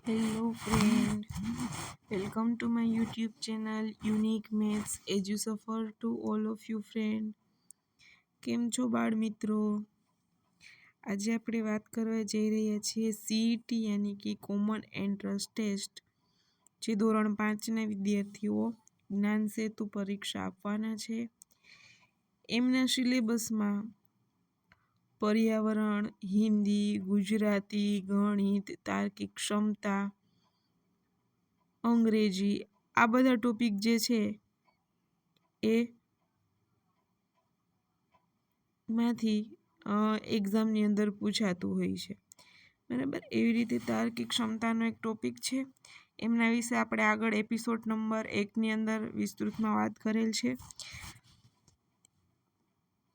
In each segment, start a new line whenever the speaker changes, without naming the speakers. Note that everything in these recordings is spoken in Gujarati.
Hello friend, welcome to my YouTube channel Unique Maths Edu Suffer to all of you friend. કેમ છો બાળ મિત્રો? આજે આપણે વાત કરવા જઈ રહ્યા છીએ CET યાની કે કોમન એન્ટ્રન્સ ટેસ્ટ જે ધોરણ 5ના વિદ્યાર્થીઓ જ્ઞાન સેતુ પરીક્ષા આપવાના છે. એમના સિલેબસમાં પર્યાવરણ, હિન્દી, ગુજરાતી, ગણિત, તાર્કિક ક્ષમતા, અંગ્રેજી આ બધા ટોપિક જે છે એ માંથી એક્ઝામની અંદર પૂછાતું હોય છે, બરાબર. એવી રીતે તાર્કિક ક્ષમતાનો એક ટોપિક છે, એમના વિશે આપણે આગળ એપિસોડ નંબર 1ની અંદર વિસ્તૃતમાં વાત કરેલ છે.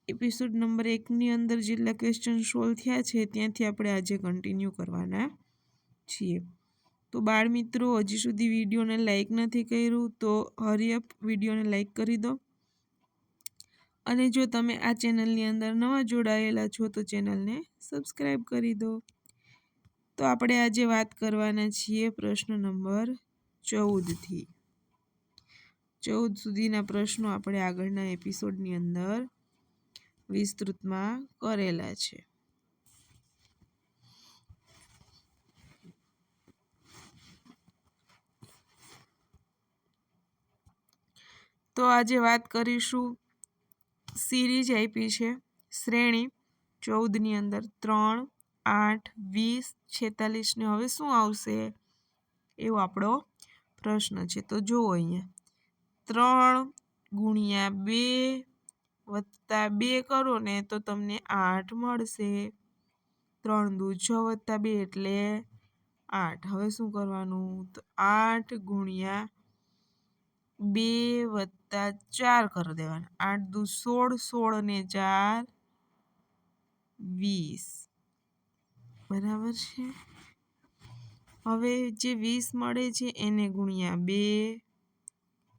એપિસોડ નંબર 1ની અંદર જેટલા ક્વેશ્ચન સોલ્વ થયા છે ત્યાંથી આપણે આજે કન્ટિન્યુ કરવાના છીએ. તો બાળ મિત્રો હજી સુધી વિડીયોને લાઈક નથી કર્યું તો હરીઅપ વિડીયોને લાઈક કરી દો, અને જો તમે આ ચેનલની અંદર નવા જોડાયેલા છો તો ચેનલને સબસ્ક્રાઈબ કરી દો. તો આપણે આજે વાત કરવાના છીએ પ્રશ્ન નંબર 14થી 14 સુધીના પ્રશ્નો આપણે આગળના એપિસોડની અંદર વિસ્તૃતમાં કરેલા છે. તો આજે વાત કરીશું સિરીઝ આપી છે શ્રેણી 14ની અંદર 3, 8, 20, 46 ને હવે શું આવશે એવો આપણો પ્રશ્ન છે. તો જુઓ અહીંયા 3 ગુણ્યા 2 વત્તા 2 કરો ને તો તમને 8 મળશે. 3 દુ 6 વત્તા 2 એટલે 8. હવે શું કરવાનું? તો 8 ગુણ્યા 2 વત્તા 4 કરી દેવાના. 8 દુ 16, 16 ને 4 20, બરાબર છે. હવે જે 20 મળે છે એને ગુણ્યા 2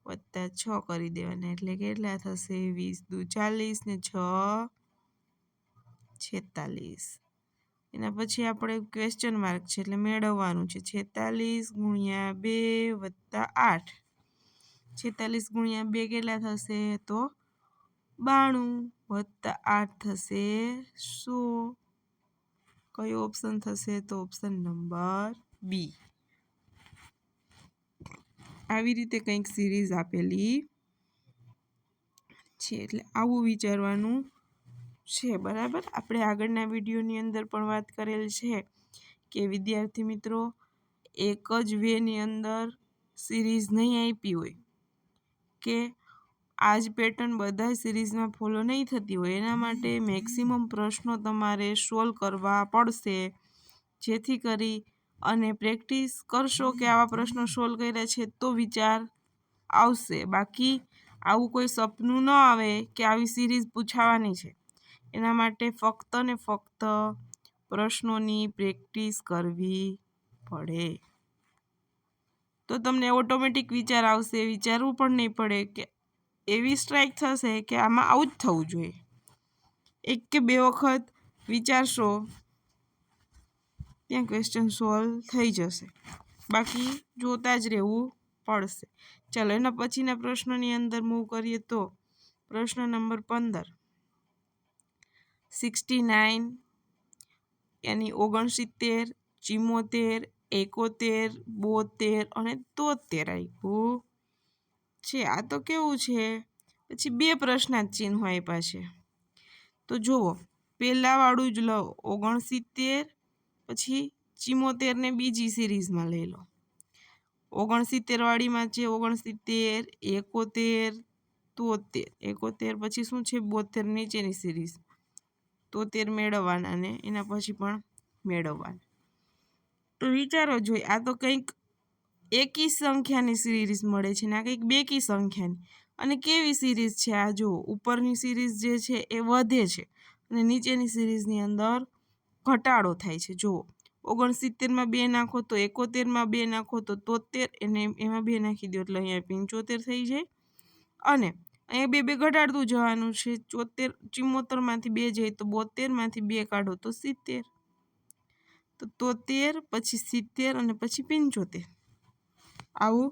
વત્તા 6 કરી દેવાના, એટલે કેટલા થશે? 20 દુ 40 ને 6 46. એના પછી આપણે ક્વેશ્ચન માર્ક છે એટલે મેળવવાનું છે 46 ગુણ્યા 2 વત્તા 8. 46 ગુણ્યા 2 કેટલા થશે? તો 92 વત્તા 8 થશે 100. કયો ઓપ્શન થશે? તો ઓપ્શન નંબર બી. આવી રીતે કંઈક સિરીઝ આપેલી છે એટલે આવું વિચારવાનું છે, બરાબર. આપણે આગળના વિડીયોની અંદર પણ વાત કરેલ છે કે વિદ્યાર્થી મિત્રો એક જ વેની અંદર સિરીઝ નહીં આપી હોય કે આ જ પેટર્ન બધા સિરીઝમાં ફોલો નહીં થતી હોય, એના માટે મેક્સિમમ પ્રશ્નો તમારે સોલ્વ કરવા પડશે, જેથી કરી અને પ્રેક્ટિસ કરશો કે આવા પ્રશ્નો સોલ્વ કર્યા છે તો વિચાર આવશે. બાકી આવું કોઈ સપનું ન આવે કે આવી સિરીઝ પૂછાવાની છે. એના માટે ફક્ત ને ફક્ત પ્રશ્નોની પ્રેક્ટિસ કરવી પડે, તો તમને ઓટોમેટિક વિચાર આવશે. વિચારવું પણ નહીં પડે કે એવી સ્ટ્રાઇક થશે કે આમાં આવું જ થવું જોઈએ. એક કે બે વખત વિચારશો ત્યાં ક્વેશ્ચન સોલ્વ થઈ જશે, બાકી જોતા જ રહેવું પડશે. ચાલો એના પછીના પ્રશ્નની અંદર મૂવ કરીએ તો પ્રશ્ન નંબર 15 69 યાની 69, 74, 71, 72 અને 73 આપ્યું છે. આ તો કેવું છે? પછી બે પ્રશ્નાર્થ ચિહ્નો આપ્યા છે. તો જુઓ પહેલા વાળું જ લો 69, પછી 74 ને બીજી સિરીઝમાં લઈ લો. 69 વાળીમાં છે 69, 71, 73. 71 પછી શું છે? 72 નીચેની સિરીઝ. 73 મેળવવાના ને એના પછી પણ મેળવવાના. તો વિચારો જોઈએ, આ તો કંઈક એકી સંખ્યાની સિરીઝ મળે છે ને આ કંઈક બેકી સંખ્યાની. અને કેવી સિરીઝ છે આ? જુઓ ઉપરની સિરીઝ જે છે એ વધે છે અને નીચેની સિરીઝની અંદર ઘટાડો થાય છે. જુઓ 69માં 2 નાખો તો 71માં 2 નાખો તો 73, એને એમાં 2 નાખી દો એટલે અહીંયા 75 થઈ જાય. અને અહીંયા 2 ઘટાડતું જવાનું છે. 74માંથી 2 જાય તો 72માંથી 2 કાઢો તો 70. તો તો 73 પછી 70 અને પછી 75 આવું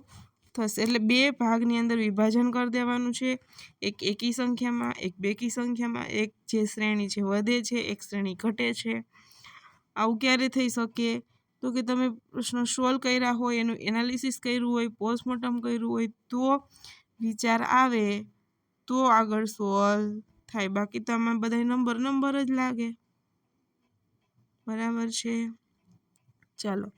થશે। એટલે બે ભાગની અંદર વિભાજન કરી દેવાનું છે, એક એકી સંખ્યામાં, એક બેકી સંખ્યામાં, એક જે શ્રેણી છે વધે છે, એક શ્રેણી ઘટે છે। આવું ક્યારે થઈ શકે? તો કે તમે પ્રશ્ન સોલ્વ કર્યા હોય, એનું એનાલિસિસ કર્યું હોય, પોસ્ટમોર્ટમ કર્યું હોય તો વિચાર આવે તો આગળ સોલ્વ થાય, બાકી તો આમાં બધા નંબર જ લાગે। બરાબર છે? ચાલો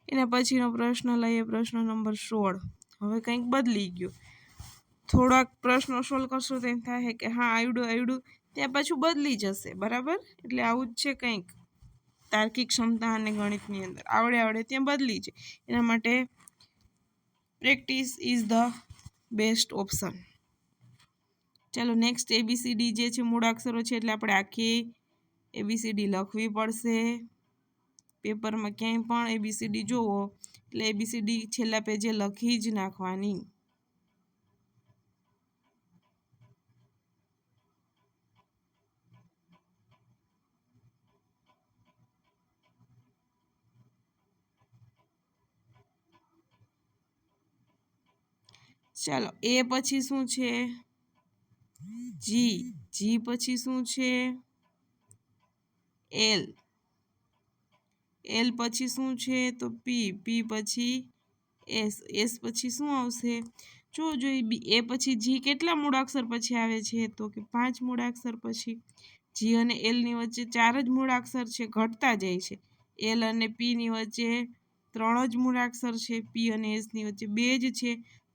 એના પછીનો પ્રશ્ન લઈએ, પ્રશ્ન નંબર 16। હવે કંઈક બદલી ગયું, થોડાક પ્રશ્નો સોલ્વ કરશો તો એમ થાય કે હા આવડ્યું ત્યાં પાછું બદલી જશે। બરાબર, એટલે આવું જ છે કંઈક તાર્કિક ક્ષમતા અને ગણિતની અંદર આવડે ત્યાં બદલી જાય, એના માટે practice is the best option. ચાલો નેક્સ્ટ ABCD જે છે મૂળાક્ષરો છે, એટલે આપણે આખી ABCD લખવી પડશે। પેપરમાં ક્યાંય પણ ABCD જોવો એટલે ABCD છેલ્લા પેજે લખી જ નાખવાની। ચાલો એ પછી શું છે? જી પછી શું છે? એલ પછી શું છે? તો પી પછી એસ પછી શું આવશે? જો એ પછી જી કેટલા મૂળાક્ષર પછી આવે છે? તો કે 5 મૂળાક્ષર પછી। જી અને એલની વચ્ચે 4 જ મૂળાક્ષર છે, ઘટતા જાય છે। એલ અને પીની વચ્ચે 3 જ મૂળાક્ષર છે, પી અને એસની વચ્ચે 2 જ છે,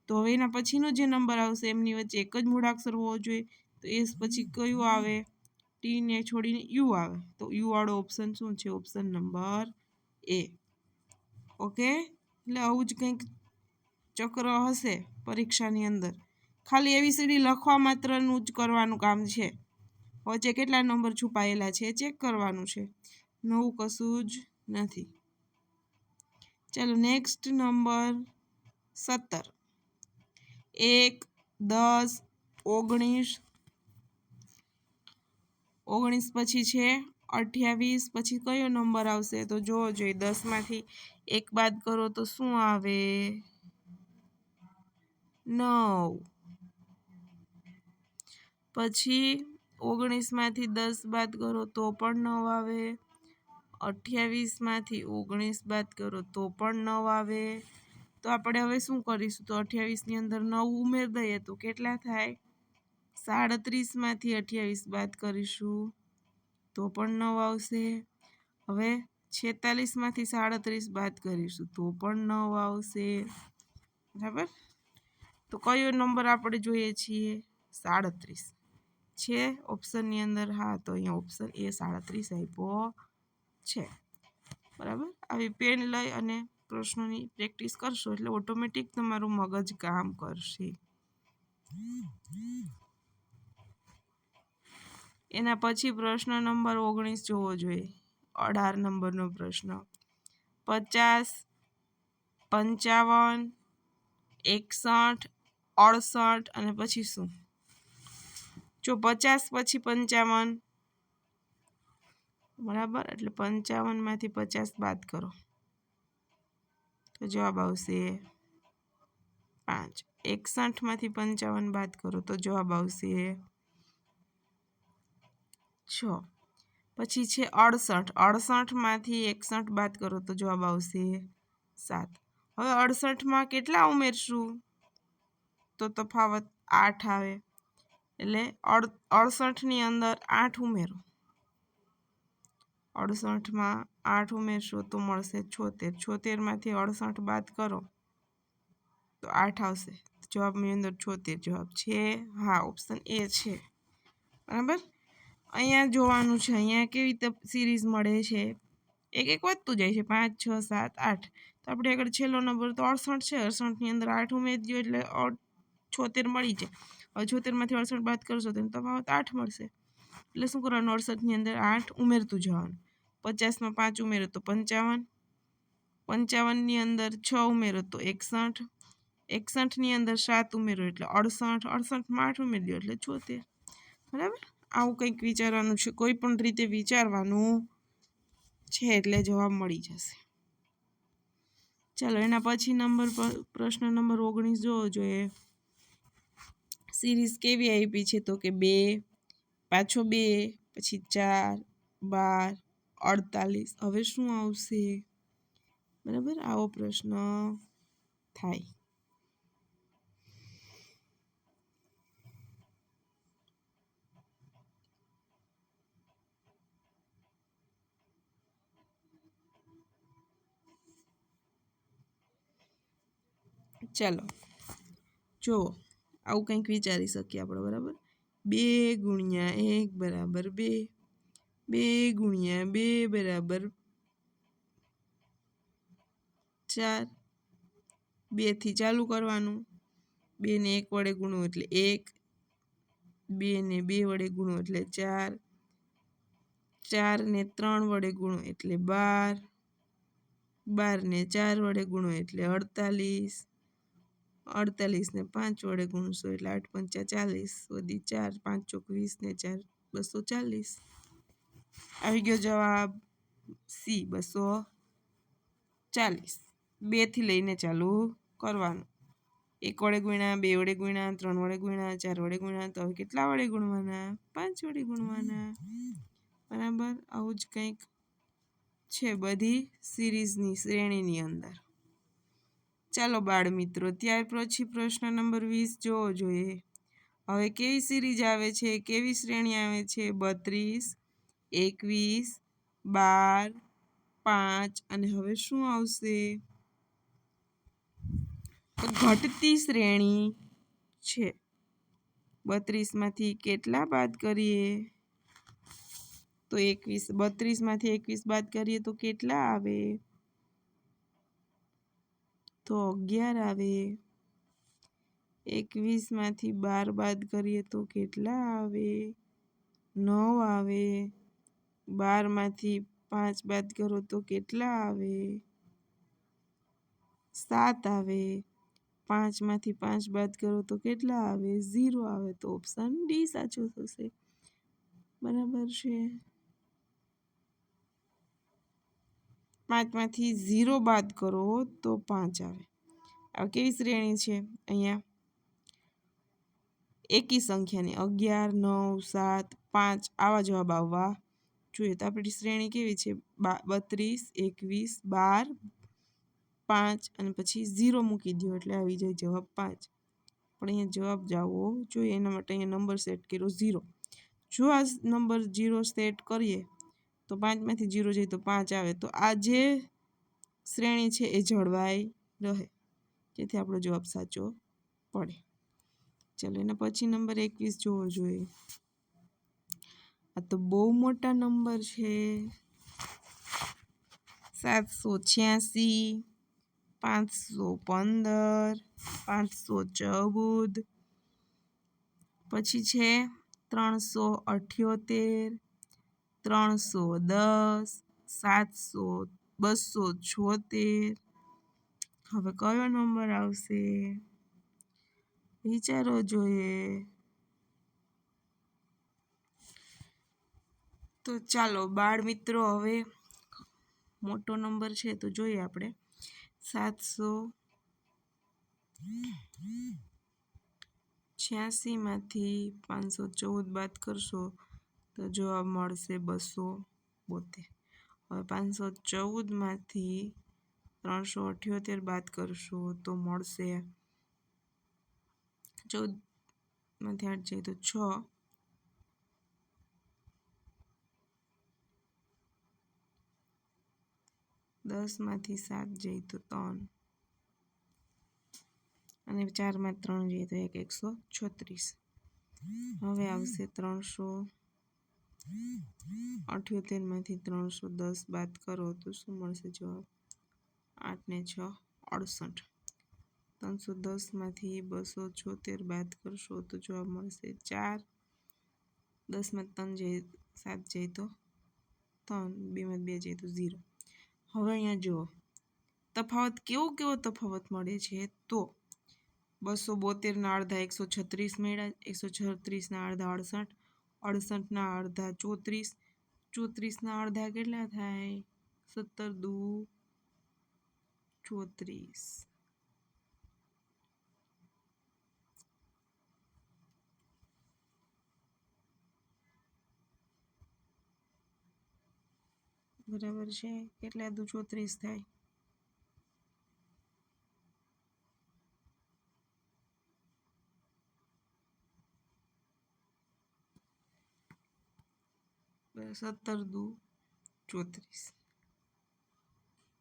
તો હવે એના પછીનો જે નંબર આવશે એમની વચ્ચે એક જ મૂળાક્ષર હોવો જોઈએ, તો એસ પછી કયું આવે? ટી ને છોડીને યુ આવે, તો યુ વાળો ઓપ્શન શું છે? ઓપ્શન નંબર એ। ઓકે, એટલે આવું જ કંઈક ચક્ર હશે પરીક્ષાની અંદર, ખાલી ABCD લખવા માત્રનું જ કરવાનું કામ છે, વચ્ચે કેટલા નંબર છુપાયેલા છે ચેક કરવાનું છે, નવું કશું જ નથી। ચાલો નેક્સ્ટ નંબર 17। 1, 10, 19, 19 પછી છે 28, પછી કયો નંબર આવશે? તો જોવો જોઈએ, 10માંથી 1 બાદ કરો તો શું આવે? 9। પછી 19માંથી 10 બાદ કરો તો પણ 9 આવે, 28માંથી 19 બાદ કરો તો પણ 9 આવે। તો આપણે હવે શું કરીશું? તો 28ની અંદર 9 ઉમેરી દઈએ તો કેટલા થાય? 37માંથી 28 બાદ કરીશું તો પણ 9 આવશે। હવે 46માંથી 37 બાદ કરીશું તો પણ 9 આવશે। બરાબર, તો કયો નંબર આપણે જોઈએ છીએ? 37 છે ઓપ્શનની અંદર। હા, તો અહીંયા ઓપ્શન એ 37 આપ્યો છે। બરાબર, આવી પેન લઈ અને પ્રશ્નોની પ્રેક્ટિસ કરશો એટલે ઓટોમેટિક તમારું મગજ કામ કરશે। એના પછી પ્રશ્ન નંબર 19 જોવો જોઈએ, 18 નંબરનો પ્રશ્ન। 50, 55, 61, 68 અને પછી શું? જો 50 પછી 55, બરાબર, એટલે 55માંથી 50 બાદ કરો તો જવાબ આવશે 5। 61માંથી 55 બાદ કરો તો જવાબ આવશે 6। પછી છે 68, 68માંથી 61 બાદ કરો તો જવાબ આવશે 7। હવે 68માં કેટલા ઉમેરશું? તો તફાવત 8 આવે, એટલે 68ની અંદર 8 ઉમેરો, 68માં 8 ઉમેરશો તો મળશે 76, 76માંથી 68 બાદ કરો તો 8 આવશે, જવાબની અંદર 76 જવાબ છે। હા, ઓપ્શન એ છે। બરાબર, અહીંયા જોવાનું છે, અહીંયા કેવી રીતે સિરીઝ મળે છે, એક એક વધતું જાય છે, 5, 6, 7, 8, તો આપણે આગળ છેલ્લો નંબર તો 68 છે, 68ની અંદર 8 ઉમેરી દો એટલે 76 મળી જાય। હવે 76માંથી 68 બાદ કરશો તો તફાવત 8 મળશે, એટલે શું કરવાનું? 68ની અંદર 8 ઉમેરતું જવાનું, 50માં 5 ઉમેરો તો 55, 55ની અંદર 6 ઉમેરો તો 61, 61ની અંદર 7 ઉમેરો એટલે 68, 68માં 8 ઉમેરી દો એટલે 76। બરાબર, આવું કંઈક વિચારવાનું છે, કોઈ પણ રીતે વિચારવાનું છે એટલે જવાબ મળી જશે. ચાલો એના પછી પ્રશ્ન નંબર 19 જોવો જોઈએ. સિરીઝ કેવી આપી છે તો કે 2 પાછો 2 પછી 4 12 48. હવે શું આવશે? બરાબર, આવો પ્રશ્ન થાય. ચાલો જુઓ, આવું કંઈક વિચારી શકીએ આપણે. બરાબર, 2 ગુણ્યા 1 બરાબર 2, 2 ગુણ્યા 2 બરાબર 4. 2 થી ચાલુ કરવાનું. 2 ને 1 વડે ગુણો એટલે 1, 2 ને 2 વડે ગુણો એટલે 4, 4 ને 3 વડે ગુણો એટલે 12, 12 ને 4 વડે ગુણો એટલે 48, 48 ને 5 વડે ગુણશો એટલે 8 પંચા 40, વધી 4, 5 ચોક 20 ને 4 240. આવી ગયો જવાબ સી 240. 2 થી લઈને ચાલુ કરવાનું. 1 વડે ગુણ્યા, 2 વડે ગુણ્યા, 3 વડે ગુણ્યા, 4 વડે ગુણ્યા. તો હવે કેટલા વડે ગુણવાના? 5 વડે ગુણવાના. બરાબર, આવું જ કંઈક છે બધી સિરીઝની શ્રેણીની અંદર. ચાલો બાળ મિત્રો, ત્યાર પછી પ્રશ્ન નંબર 20 જોવો જોઈએ. હવે કેવી સિરીઝ આવે છે, કેવી શ્રેણી આવે છે? 32, 21, 12, 5 અને હવે શું આવશે? ઘટતી શ્રેણી છે. 32 માંથી કેટલા બાદ કરીએ તો 21. 32 માંથી 21 બાદ કરીએ તો કેટલા આવે? તો 11 આવે. 21 માંથી 12 બાદ કરીએ તો કેટલા આવે? 9 આવે. 12 માંથી 5 બાદ કરો તો કેટલા આવે? 7 આવે. 5 માંથી 5 બાદ કરો તો કેટલા આવે? 0 આવે. તો ઓપ્શન ડી સાચો થશે. બરાબર છે. 5 માંથી 0 બાદ કરો તો 5 આવે. આ કેવી શ્રેણી છે? અહીંયા એકી સંખ્યાની 11, 9, 7, 5 આવા જવાબ આવવા જોઈએ. તો આપણી શ્રેણી કેવી છે? 32, 21, 12, 5 અને પછી 0 મૂકી દો એટલે આવી જાય જવાબ 5. પણ અહીંયા જવાબ જાવો જોઈએ. એના માટે અહીંયા નંબર સેટ કર્યો 0. જો આ નંબર 0 સેટ કરીએ તો 5 માંથી 0 જાય તો 5 આવે. તો આ જે શ્રેણી છે એ જળવાઈ રહે, જેથી આપણો જવાબ સાચો પડે. ચાલો એના પછી નંબર 21 જોવો જોઈએ. આ તો બહુ મોટા નંબર છે. 786, 515, 514, પછી છે 378, 310, 700, 276. હવે કયો નંબર આવશે? વિચારો જોઈએ. તો ચાલો બાળ મિત્રો, હવે મોટો નંબર છે તો જોઈએ આપણે. 786 માંથી 514 બાદ કરશો તો જવાબ મળશે 272. હવે 514 માંથી 378 બાદ કરશો તો મળશે 14 માંથી 8 જાય તો 6, 10 માંથી 7 જાય તો 3 અને 4 માં 3 જાય તો 136. હવે આવશે 378 માંથી 310 બાદ કરો તો શું મળશે જવાબ? 8 ને 6 68. 310 માંથી 276 બાદ કરશો તો જવાબ મળશે 4. 10 માં 3 જાય 7 જાય તો 3, 2 માં 2 જાય તો 0. હવે અહીંયા જુઓ તફાવત કેવો તફાવત મળે છે. તો 272ના અડધા 136 મળ્યા, 136ના અડધા 68, 68ના અડધા 34, 34ના અડધા કેટલા થાય? 17 દુ 34 બરાબર છે. કેટલા દુ 34 થાય? 17 દુ 34.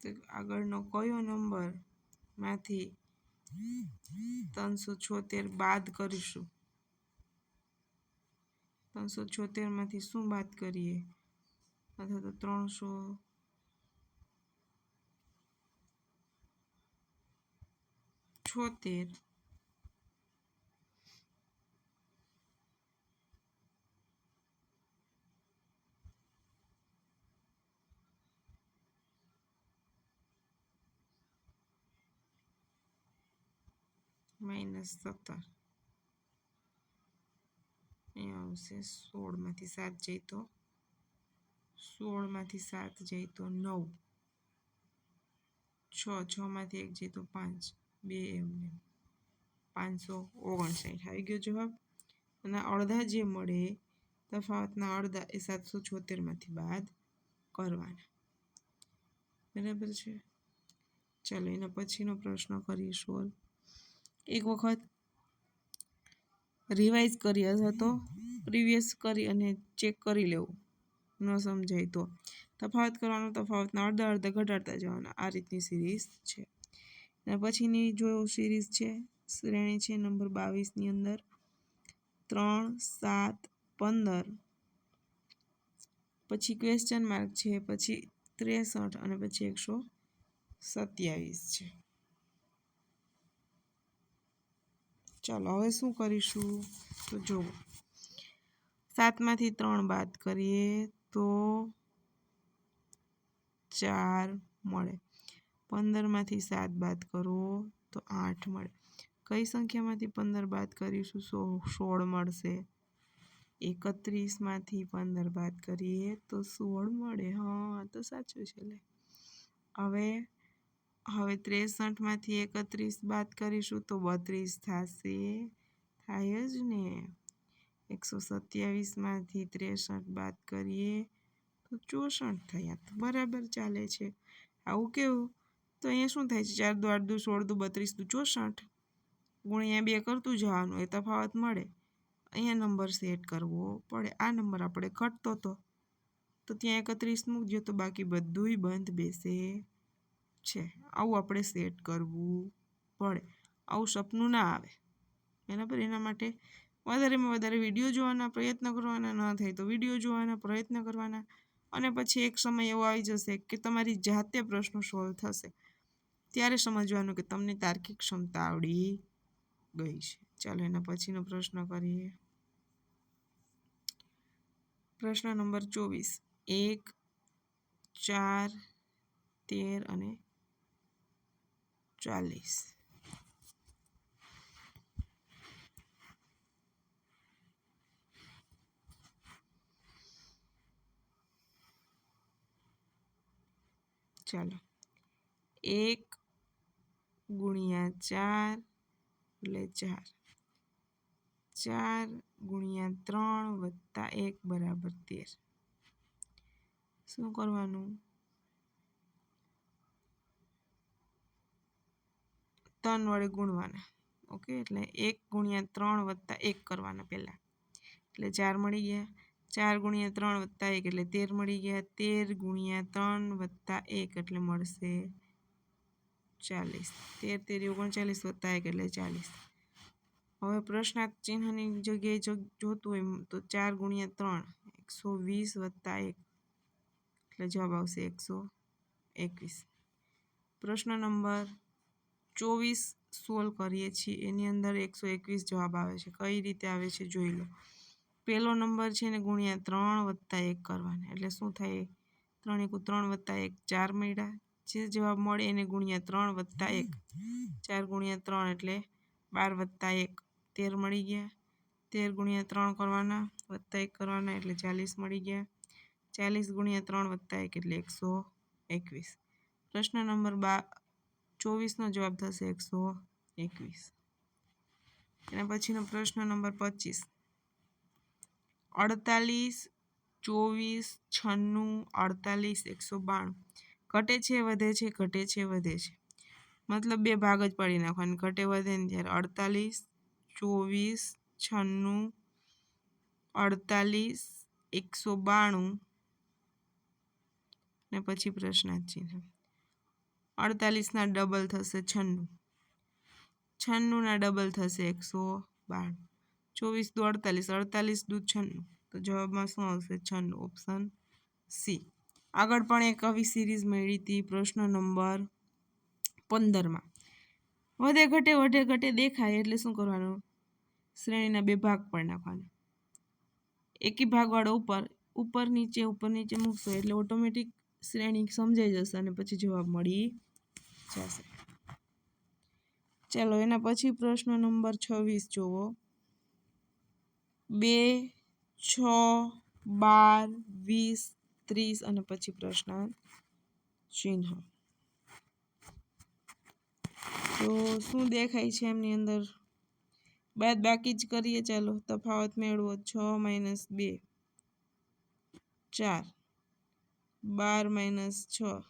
તો આગળનો કયો નંબર માંથી 376 બાદ કરીશું? 376 માંથી શું બાદ કરીએ? અથવા તો 376 -17 અહીંયા આવશે. 16 માંથી 7 જાય તો 16 માંથી 7 જાય તો 9, 6 માંથી 1 જાય તો 5, 2 એમને 559 આવી ગયો જવાબ. અને અડધા જે મળે તફાવતના અડધા એ 776 માંથી બાદ કરવાના. બરાબર છે. ચાલો એના પછીનો પ્રશ્ન કરીએ સોલ્વ. એક વખત રિવાઇઝ કરી અથવા તો પ્રીવિયસ કરી અને ચેક કરી લેવું, ન સમજાય તો તફાવત કરવાનો, તફાવતના અડધા અડધા ઘટાડતા જવાના. આ રીતની સિરીઝ છે. અને પછીની જો સિરીઝ છે, શ્રેણી છે નંબર 22ની અંદર 3, 7, 15, પછી ક્વેશ્ચન માર્ક છે, પછી 63 અને પછી 127 છે. ચાલો હવે શું કરીશું? તો જુઓ, 7 માંથી 3 બાદ કરીએ તો 4 મળે. 15 માંથી 7 બાદ કરો તો 8 મળે. કઈ સંખ્યામાંથી 15 બાદ કરીશું? 16 મળશે. 31 માંથી 15 બાદ કરીએ તો 16 મળે. હા, તો સાચું છે. હવે 63 માંથી 31 બાદ કરીશું તો 32 થશે. થાય જ ને. 127 માંથી 63 બાદ કરીએ તો 64 થયા. તો બરાબર ચાલે છે. આવું કેવું? તો અહીંયા શું થાય છે? 4 દુ 8 દુ 16 દુ 32 દુ 64 ગુણ્યા 2 કરતું જવાનું, એ તફાવત મળે. અહીંયા નંબર સેટ કરવો પડે. આ નંબર આપણે ઘટતો હતો તો ત્યાં 31 મૂકજો તો બાકી બધુંય બંધ બેસે છે. આવું આપણે સેટ કરવું પડે. આવું સપનું ના આવે. બરાબર. એના માટે વધારેમાં વધારે વિડીયો જોવાના પ્રયત્ન કરવાના, ન થાય તો વિડીયો જોવાના પ્રયત્ન કરવાના. અને પછી એક સમય એવો આવી જશે કે તમારી જાતે પ્રશ્નો સોલ્વ થશે. ત્યારે સમજવાનું કે તમને તાર્કિક ક્ષમતા આવડી ગઈ છે. ચાલો એના પછીનો પ્રશ્ન કરીએ. પ્રશ્ન નંબર 24. 1, 4, 13 અને 40. ચાલો 1 ગુણ્યા 4 એટલે 4. 4 ગુણ્યા 3 વત્તા 1 બરાબર 13. શું કરવાનું? 3 વડે ગુણવાના. ઓકે, એટલે 1 ગુણ્યા 3 વત્તા 1 કરવાના પહેલાં. એટલે 4 મળી ગયા. 4 ગુણ્યા 3 વત્તા 1 એટલે 13 મળી ગયા. 13 ગુણ્યા 3 વત્તા 1 એટલે મળશે 40. 13 39 વત્તા 1 એટલે 40. હવે પ્રશ્નાર્થ ચિહ્નની જગ્યાએ જોતું હોય તો 4 ગુણ્યા 3 120 વત્તા 1 એટલે જવાબ આવશે 121. પ્રશ્ન નંબર 24 સોલ્વ કરીએ છીએ. એની અંદર 121 જવાબ આવે છે. કઈ રીતે આવે છે જોઈ લો. પહેલો નંબર છે ને ગુણ્યા 3 વત્તા 1 કરવાના. એટલે શું થાય? 3 × 3 વત્તા 1 4 મળ્યા. જે જવાબ મળે એને ગુણ્યા 3 વત્તા 1. 4 ગુણ્યા 3 એટલે 12 વત્તા 1 13 મળી ગયા. 13 ગુણ્યા 3 કરવાના વત્તા 1 કરવાના એટલે 40 મળી ગયા. 40 ગુણ્યા 3 વત્તા 1 એટલે 121. 21. પ્રશ્ન નંબર 24નો જવાબ થશે 121. એના પછીનો પ્રશ્ન નંબર 25. 48, 24, 96, 48, 192 ઘટે છે વધે છે, ઘટે છે વધે છે, મતલબ બે ભાગ જ પાડી નાખવાના, ઘટે વધે ને ત્યારે 48, 24, 96, 48, 192 ને પછી પ્રશ્નાર્થ ચિહ્ન. 48ના ડબલ થશે 96, 96ના ડબલ થશે 192, 24 દુ 48, 48 દુ 96, તો જવાબમાં શું આવશે? 96, ઓપ્શન સી. આગળ પણ એક આવી સિરીઝ મળી હતી પ્રશ્ન નંબર 15માં. વધે ઘટે દેખાય એટલે શું કરવાનું? શ્રેણીના બે ભાગ પાડી નાખવાના. એકી ભાગવાળો ઉપર નીચે મૂકશો એટલે ઓટોમેટિક શ્રેણી સમજાઈ જશે અને પછી જવાબ મળી જશે. ચાલો એના પછી પ્રશ્ન નંબર 26 જુઓ. 2, 6, 12, 20, 30 અને પછી પ્રશ્નાર્થ ચિહ્ન. તો શું દેખાય છે એમની અંદર? બાદ બાકી જ કરીએ. ચાલો તફાવત મેળવો. 6 - 2 4, 12 - 6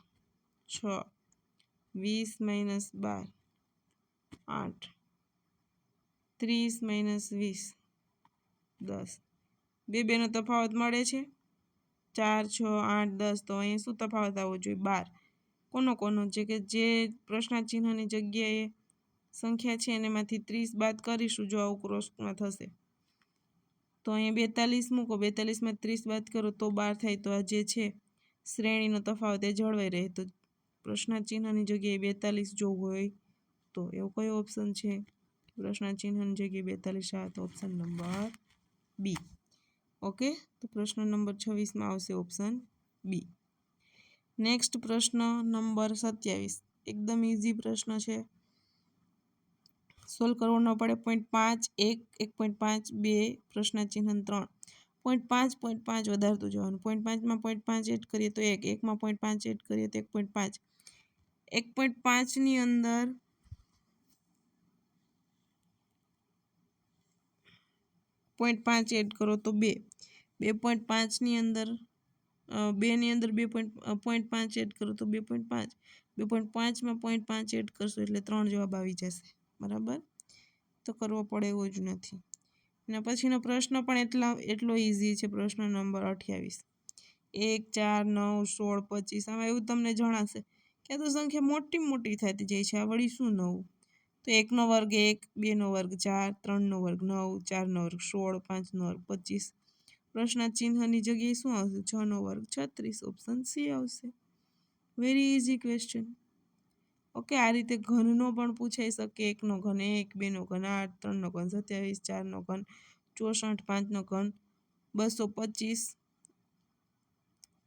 6, 20 - 12 8, 30 - 20 10. બેનો તફાવત મળે છે 4, 6, 8, 10. તો અહીંયા શું તફાવત આવવો જોઈએ? 12. કોનો છે કે જે પ્રશ્નાર્થ ચિહ્નની જગ્યાએ સંખ્યા છે એમાંથી 30 બાદ કરીશું જો આવું ક્રોસમાં થશે. તો અહીંયા 42 મૂકો, 42માં 30 બાદ કરો તો 12 થાય. તો આ જે છે શ્રેણીનો તફાવત એ જળવાઈ રહે. તો પ્રશ્નાર્થ ચિહ્નની જગ્યાએ 42 જોવું હોય તો એવો કયો ઓપ્શન છે? પ્રશ્નાર્થ ચિહ્નની જગ્યાએ 42 આવે તો ઓપ્શન નંબર બી. ઓકે, તો પ્રશ્ન નંબર 26માં આવશે ઓપ્શન બી. નેક્સ્ટ પ્રશ્ન નંબર 27. એકદમ ઇઝી પ્રશ્ન છે, સોલ્વ કરવો ન પડે. 0.5 1, 1.5 2, પ્રશ્નાર્થ ચિહ્ન 3. 0.5 0.5 વધારતું જવાનું. 0.5માં 0.5 એડ કરીએ તો 1, 1માં 0.5 એડ કરીએ તો 1.5, 1.5ની અંદર 0.5 એડ કરો તો 2, 2.5ની અંદર 2ની અંદર 0.5 એડ કરો તો 2.5, 2.5માં 0.5 એડ કરશો એટલે 3 જવાબ આવી જશે. બરાબર, તો કરવો પડે એવું જ નથી. એના પછીનો પ્રશ્ન પણ એટલો ઇઝી છે. પ્રશ્ન નંબર 28. 1, 4, 9, 16, 25. આમાં એવું તમને જણાશે કે આ તો સંખ્યા મોટી થતી જાય છે. આ વળી શું નવું? તો 1નો વર્ગ 1, 2નો વર્ગ 4, 3નો વર્ગ 9, 4નો વર્ગ 16, 5નો વર્ગ 25. પ્રશ્નાર્થ ચિહ્નની જગ્યાએ શું આવશે? 6નો વર્ગ 36, ઓપ્શન સી આવશે. Very easy question. ઓકે, આ રીતે ઘનનો પણ પૂછાઈ શકે. 1નો ઘન 1, 2નો ઘન 8, 3નો ઘન 27, 4નો ઘન 64, 5નો ઘન 225,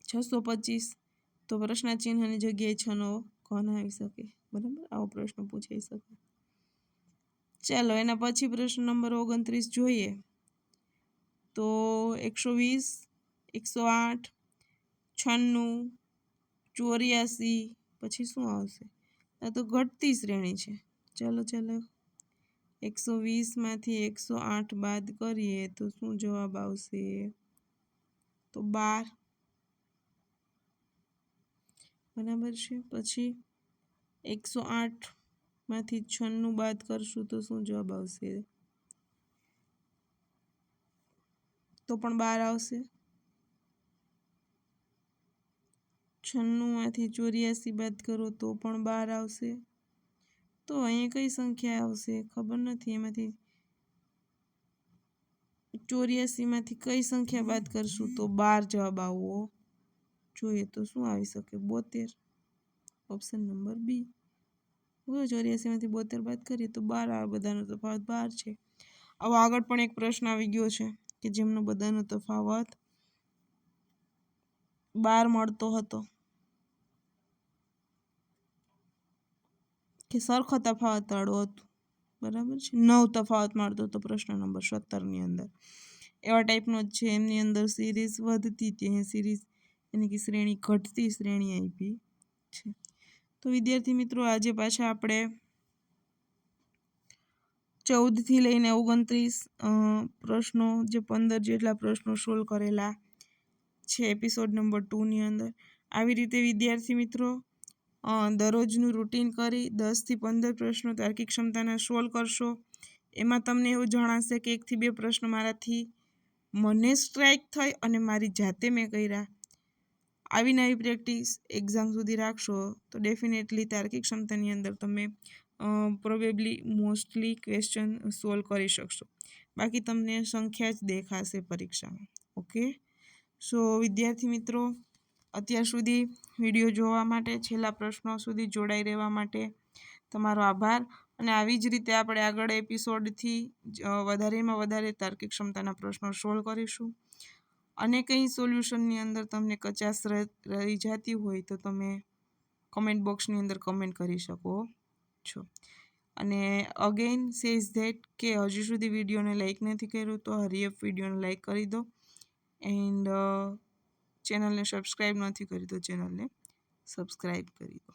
625. તો પ્રશ્નાર્થ ચિહ્નની જગ્યાએ 6નો ઘન આવી શકે. બરાબર, આવો પ્રશ્ન પૂછાઈ શકે. ચાલો એના પછી પ્રશ્ન નંબર 29 જોઈએ. તો 120, 108, 96, 84 પછી શું આવશે? આ તો ઘટતી શ્રેણી છે. ચાલો 120માંથી 108 બાદ કરીએ તો શું જવાબ આવશે? તો 12. બરાબર છે. પછી 108માંથી 96 બાદ કરશું તો શું જવાબ આવશે? તો પણ 12 આવશે. 96માંથી 84 બાદ કરો તો પણ 12 આવશે. તો અહીંયા કઈ સંખ્યા આવશે? ખબર નથી. એમાંથી 84માંથી કઈ સંખ્યા બાદ કરશું તો 12 જવાબ આવવો જોઈએ. તો શું આવી શકે? 72, ઓપ્શન નંબર બી. 84માંથી 72 બાદ કરીએ તો 12 આવે. બધાનો તફાવત 12 છે. આવો આગળ પણ એક પ્રશ્ન આવી ગયો છે કે જેમનો બધાનો તફાવત 12 મળતો હતો, કે સરખો તફાવત વાળો હતો. બરાબર છે. 9 તફાવત મળતો હતો પ્રશ્ન નંબર 17ની અંદર. એવા ટાઈપનો જ છે. એમની અંદર સિરીઝ વધતી હતી, સિરીઝ એની કે શ્રેણી ઘટતી શ્રેણી આપી છે. તો વિદ્યાર્થી મિત્રો આજે પાછા આપણે 14 થી લઈને 29 પ્રશ્નો, જે 15 જેટલા પ્રશ્નો સોલ્વ કરેલા છે એપિસોડ નંબર 2 ની અંદર. આવી રીતે વિદ્યાર્થી મિત્રો દરરોજનું રૂટીન કરી 10 થી 15 પ્રશ્નો તાર્કિક ક્ષમતાના સોલ્વ કરશો. એમાં તમને એવું જણાશે કે 1 થી 2 પ્રશ્નો મારાથી મને સ્ટ્રાઇક થઈ અને મારી જાતે મેં કર્યા. આવી નવી પ્રેક્ટિસ એક્ઝામ સુધી રાખશો તો ડેફિનેટલી તાર્કિક ક્ષમતાની અંદર તમે પ્રોબેબલી મોસ્ટલી ક્વેશ્ચન સોલ્વ કરી શકશો. બાકી તમને સંખ્યા જ દેખાશે પરીક્ષામાં. ઓકે, સો વિદ્યાર્થી મિત્રો અત્યાર સુધી વિડીયો જોવા માટે, છેલ્લા પ્રશ્નો સુધી જોડાઈ રહેવા માટે તમારો આભાર. અને આવી જ રીતે આપણે આગળ એપિસોડથી વધારેમાં વધારે તાર્કિક ક્ષમતાના પ્રશ્નો સોલ્વ કરીશું. અને કંઈ સોલ્યુશનની અંદર તમને કચાશ રહી જતી હોય તો તમે કમેન્ટ બોક્સની અંદર કમેન્ટ કરી શકો છો. અને અગેન સેઝ ધેટ કે હજી સુધી વિડીયોને લાઈક નથી કર્યું તો હરીઅપ વિડીયોને લાઈક કરી દો. એન્ડ ચેનલને સબસ્ક્રાઈબ નથી કરી તો ચેનલને સબસ્ક્રાઈબ કરી દો.